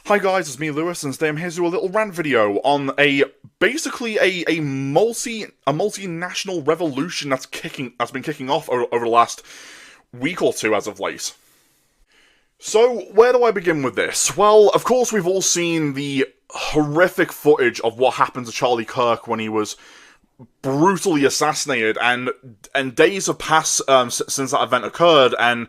Hi guys, it's me Lewis, and today I'm here to do a little rant video on basically a multinational revolution that's been kicking off over the last week or two as of late. So, where do I begin with this? Well, of course we've all seen the horrific footage of what happened to Charlie Kirk when he was brutally assassinated, and days have passed since that event occurred, and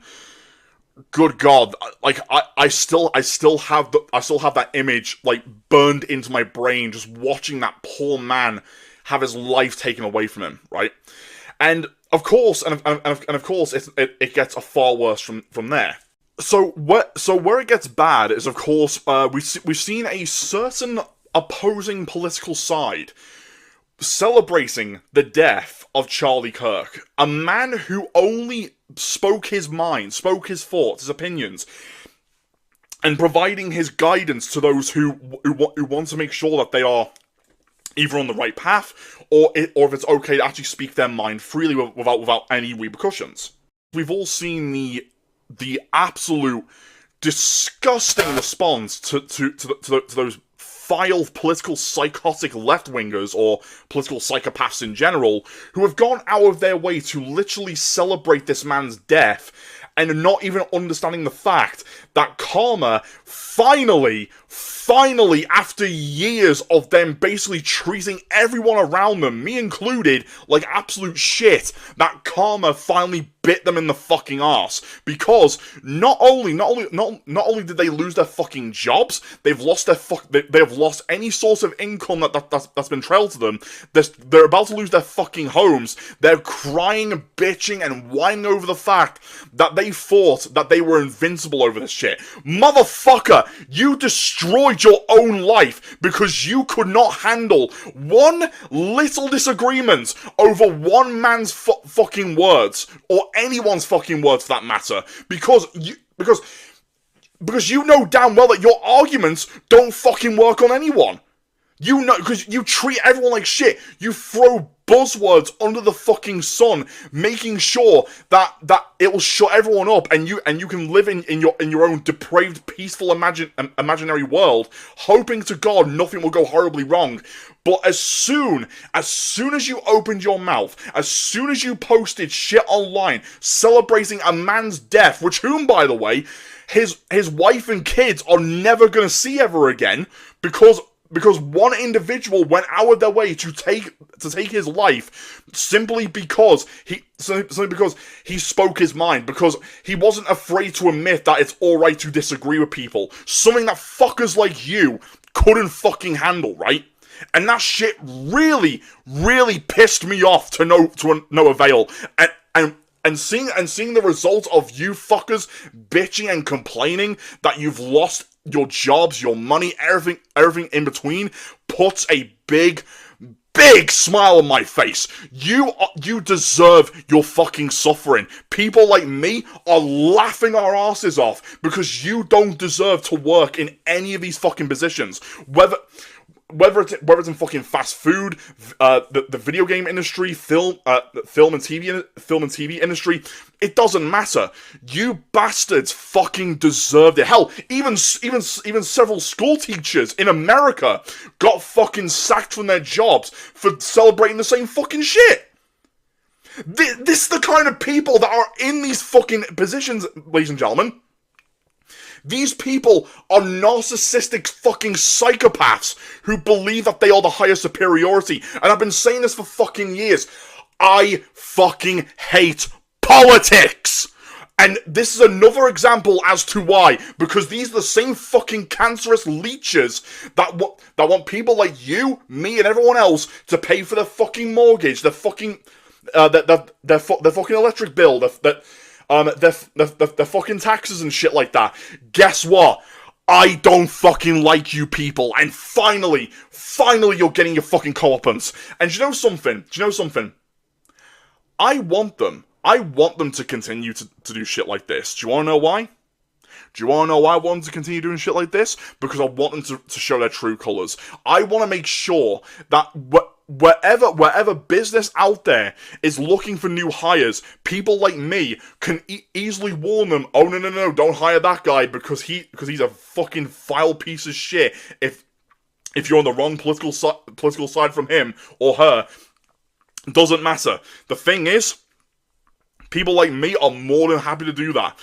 good God, like I still have that image like burned into my brain, just watching that poor man have his life taken away from him, right? And of course, it gets a far worse from there. So where it gets bad is, of course, we've seen a certain opposing political side celebrating the death of Charlie Kirk, a man who only spoke his mind, spoke his thoughts, his opinions, and providing his guidance to those who want to make sure that they are either on the right path, or if it's okay to actually speak their mind freely without any repercussions. We've all seen the absolute disgusting response to those vile political psychotic left-wingers, or political psychopaths in general, who have gone out of their way to literally celebrate this man's death, and not even understanding the fact that karma finally, after years of them basically treating everyone around them, me included, like absolute shit, that karma finally bit them in the fucking arse. Because not only did they lose their fucking jobs, they've lost they have lost any source of income that's been trailed to them. They're about to lose their fucking homes. They're crying, bitching, and whining over the fact that they thought that they were invincible over this shit. Motherfucker, you destroyed your own life because you could not handle one little disagreement over one man's fucking words, or anyone's fucking words for that matter, because you know damn well that your arguments don't fucking work on anyone. You know, because you treat everyone like shit. You throw buzzwords under the fucking sun, making sure that it will shut everyone up, and you can live in your own depraved, peaceful, imaginary world, hoping to God nothing will go horribly wrong. But as soon as you opened your mouth, as soon as you posted shit online celebrating a man's death, which whom, by the way, his wife and kids are never gonna see ever again, because one individual went out of their way to take his life simply because he spoke his mind, because he wasn't afraid to admit that it's alright to disagree with people. Something that fuckers like you couldn't fucking handle, right? And that shit really, really pissed me off to no avail. And seeing the result of you fuckers bitching and complaining that you've lost your jobs, your money, everything in between, puts a big smile on my face. You deserve your fucking suffering. People like me are laughing our asses off because you don't deserve to work in any of these fucking positions. Whether it's in fucking fast food, the video game industry, film and TV industry, it doesn't matter. You bastards fucking deserved it. Hell, even several school teachers in America got fucking sacked from their jobs for celebrating the same fucking shit. This is the kind of people that are in these fucking positions, ladies and gentlemen. These people are narcissistic fucking psychopaths who believe that they are the higher superiority. And I've been saying this for fucking years. I fucking hate politics. And this is another example as to why. Because these are the same fucking cancerous leeches that want people like you, me, and everyone else to pay for their fucking mortgage, their fucking their fucking electric bill, their fucking taxes and shit like that. Guess what? I don't fucking like you people. And finally, you're getting your fucking comeuppance. And do you know something? I want them to continue to do shit like this. Do you wanna know why? Do you want to know why I want them to continue doing shit like this? Because I want them to show their true colours. I want to make sure that wherever business out there is looking for new hires, people like me can easily warn them, oh no, don't hire that guy because he's a fucking vile piece of shit. If you're on the wrong political side from him or her, doesn't matter. The thing is, people like me are more than happy to do that.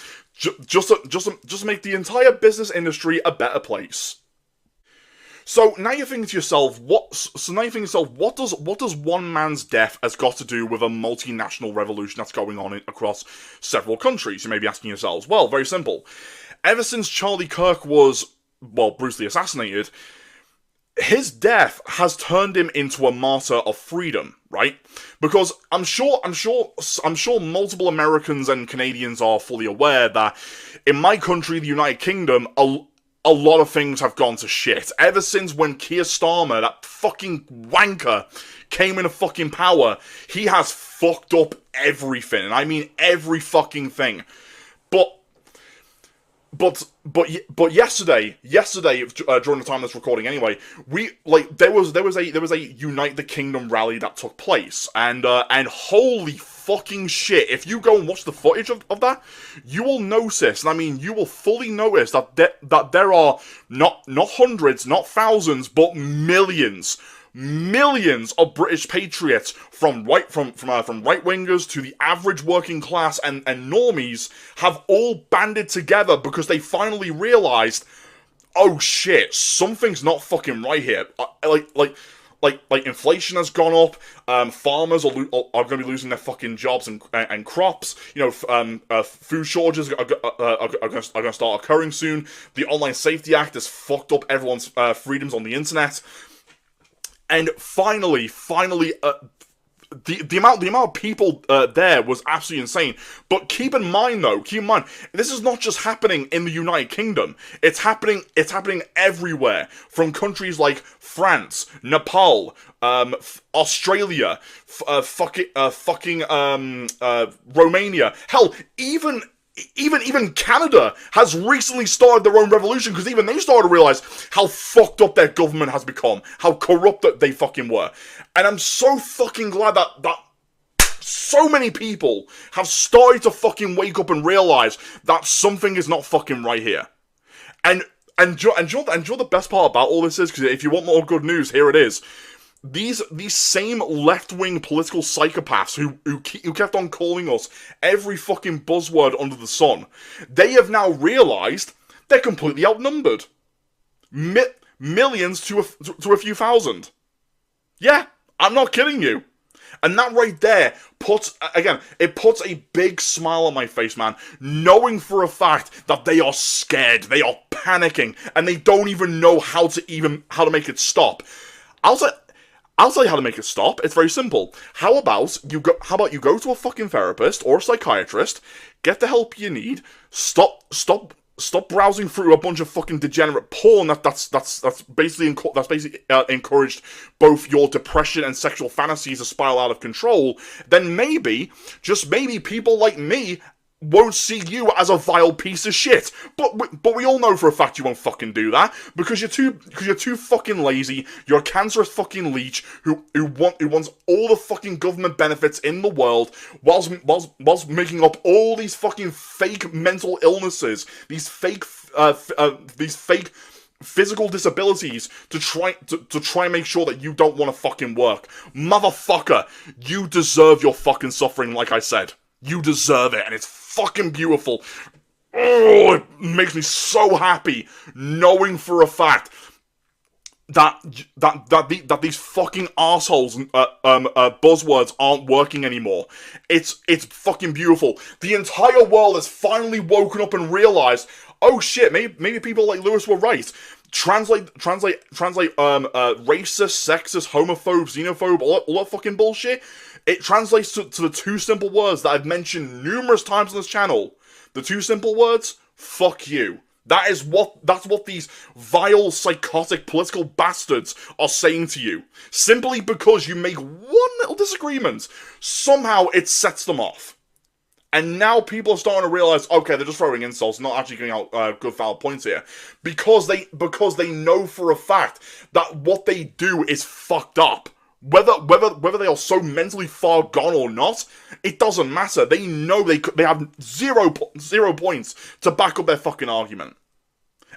Just to make the entire business industry a better place. So now you're thinking to yourself, what does one man's death has got to do with a multinational revolution that's going on across several countries? You may be asking yourselves. Well, very simple. Ever since Charlie Kirk was, brutally assassinated, his death has turned him into a martyr of freedom, right? Because I'm sure multiple Americans and Canadians are fully aware that in my country, the United Kingdom, a lot of things have gone to shit. Ever since when Keir Starmer, that fucking wanker, came into fucking power, he has fucked up everything. And I mean every fucking thing. But yesterday, during the time of this recording anyway, there was a Unite the Kingdom rally that took place, and holy fucking shit, if you go and watch the footage of that, you will notice, and I mean you will fully notice that there are not hundreds, not thousands, but millions of British patriots from right wingers to the average working class and normies have all banded together because they finally realized, oh shit, something's not fucking right here. Like inflation has gone up. Farmers are going to be losing their fucking jobs and crops. You know, food shortages are going to start occurring soon. The Online Safety Act has fucked up everyone's freedoms on the internet. And finally, the amount of people there was absolutely insane. But keep in mind, this is not just happening in the United Kingdom. It's happening everywhere, from countries like France, Nepal, Australia, Romania. Hell, even Canada has recently started their own revolution, because even they started to realize how fucked up their government has become, how corrupt that they fucking were. And I'm so fucking glad that so many people have started to fucking wake up and realize that something is not fucking right here. And do you know the best part about all this is? Because if you want more good news, here it is. These same left-wing political psychopaths who kept on calling us every fucking buzzword under the sun, they have now realized they're completely outnumbered. Millions to a few thousand. Yeah, I'm not kidding you. And that right there puts a big smile on my face, man, knowing for a fact that they are scared, they are panicking, and they don't even know how to make it stop. I'll tell you how to make it stop. It's very simple. How about you go to a fucking therapist or a psychiatrist, get the help you need, stop browsing through a bunch of fucking degenerate porn that's basically encouraged both your depression and sexual fantasies to spiral out of control. Then maybe, just maybe, people like me won't see you as a vile piece of shit. But we all know for a fact you won't fucking do that, because you're too fucking lazy. You're a cancerous fucking leech who wants all the fucking government benefits in the world, whilst making up all these fucking fake mental illnesses, these fake physical disabilities to try and make sure that you don't want to fucking work. Motherfucker, you deserve your fucking suffering, like I said. You deserve it, and it's fucking beautiful. Oh, it makes me so happy knowing for a fact that these fucking assholes buzzwords aren't working anymore. It's fucking beautiful. The entire world has finally woken up and realized, oh shit, maybe people like Lewis were right. Translate racist, sexist, homophobe, xenophobe, all that fucking bullshit. It translates to the two simple words that I've mentioned numerous times on this channel. The two simple words, fuck you. That's what these vile, psychotic, political bastards are saying to you. Simply because you make one little disagreement, somehow it sets them off. And now people are starting to realize, okay, they're just throwing insults, not actually getting out good valid points here. Because they know for a fact that what they do is fucked up. Whether they are so mentally far gone or not, it doesn't matter. They know they have zero points to back up their fucking argument.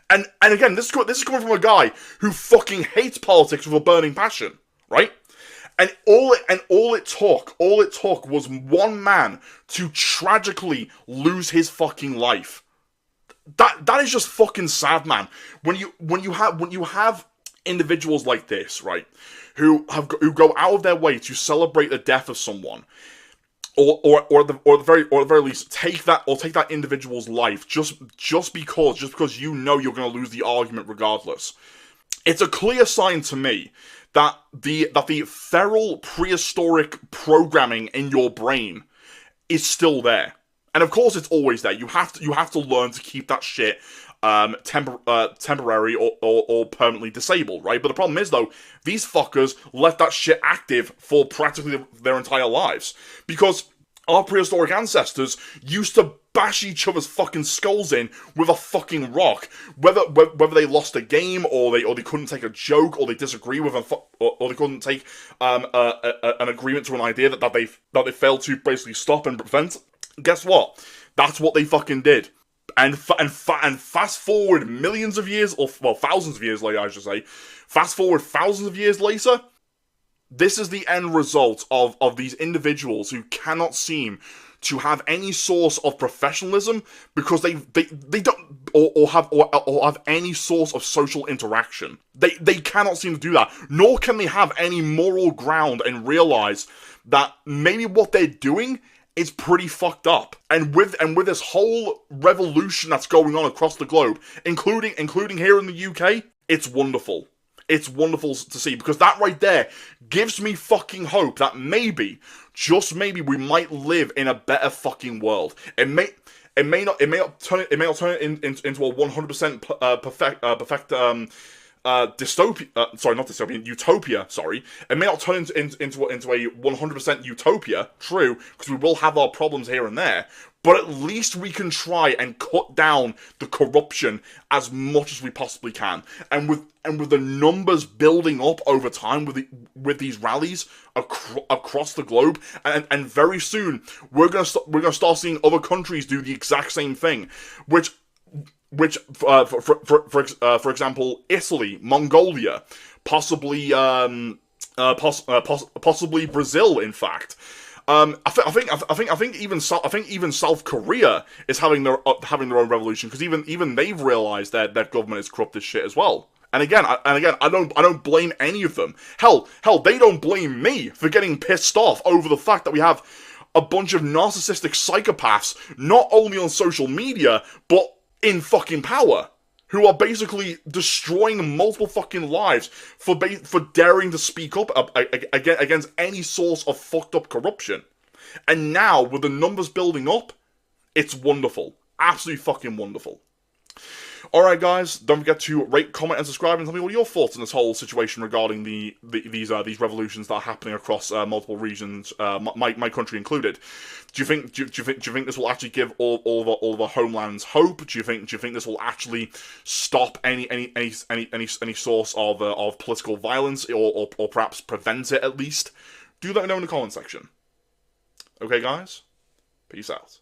And again, this is coming from a guy who fucking hates politics with a burning passion, right? And all it took was one man to tragically lose his fucking life. That is just fucking sad, man. When you have individuals like this, right, who go out of their way to celebrate the death of someone, or at the very least take that individual's life just because you know you're going to lose the argument regardless. It's a clear sign to me that the feral prehistoric programming in your brain is still there. And of course it's always there. You have to learn to keep that shit temporary or permanently disabled, right? But the problem is, though, these fuckers left that shit active for practically their entire lives. Because our prehistoric ancestors used to bash each other's fucking skulls in with a fucking rock, whether they lost a game or they couldn't take a joke or they disagree with or they couldn't take an agreement to an idea that they failed to basically stop and prevent. Guess what? That's what they fucking did. And fast forward millions of years, or well, thousands of years later, I should say. Fast forward thousands of years later. This is the end result of these individuals who cannot seem to have any source of professionalism because they don't or have any source of social interaction. They cannot seem to do that, nor can they have any moral ground and realize that maybe what they're doing is pretty fucked up. And with this whole revolution that's going on across the globe, including here in the UK, it's wonderful. It's wonderful to see, because that right there gives me fucking hope that maybe, just maybe, we might live in a better fucking world. It may not turn it into a 100% perfect dystopia. Sorry, not dystopian. Utopia. Sorry, it may not turn into a 100% utopia. True, because we will have our problems here and there. But at least we can try and cut down the corruption as much as we possibly can. And with the numbers building up over time with these rallies across the globe, and very soon we're gonna start seeing other countries do the exact same thing, which for example, Italy, Mongolia, possibly Brazil, in fact. I think even South Korea is having their own revolution, because even they've realized that their government is corrupt as shit as well. And again, I don't blame any of them. Hell, they don't blame me for getting pissed off over the fact that we have a bunch of narcissistic psychopaths, not only on social media but in fucking power, who are basically destroying multiple fucking lives for daring to speak up against any source of fucked up corruption. And now, with the numbers building up, it's wonderful. Absolutely fucking wonderful. Alright guys, don't forget to rate, comment and subscribe, and tell me what your thoughts on this whole situation regarding these revolutions that are happening across multiple regions, my country included. Do you think this will actually give all the homelands hope? Do you think this will actually stop any source of political violence, or perhaps prevent it at least? Do let me know in the comment section. Okay guys, peace out.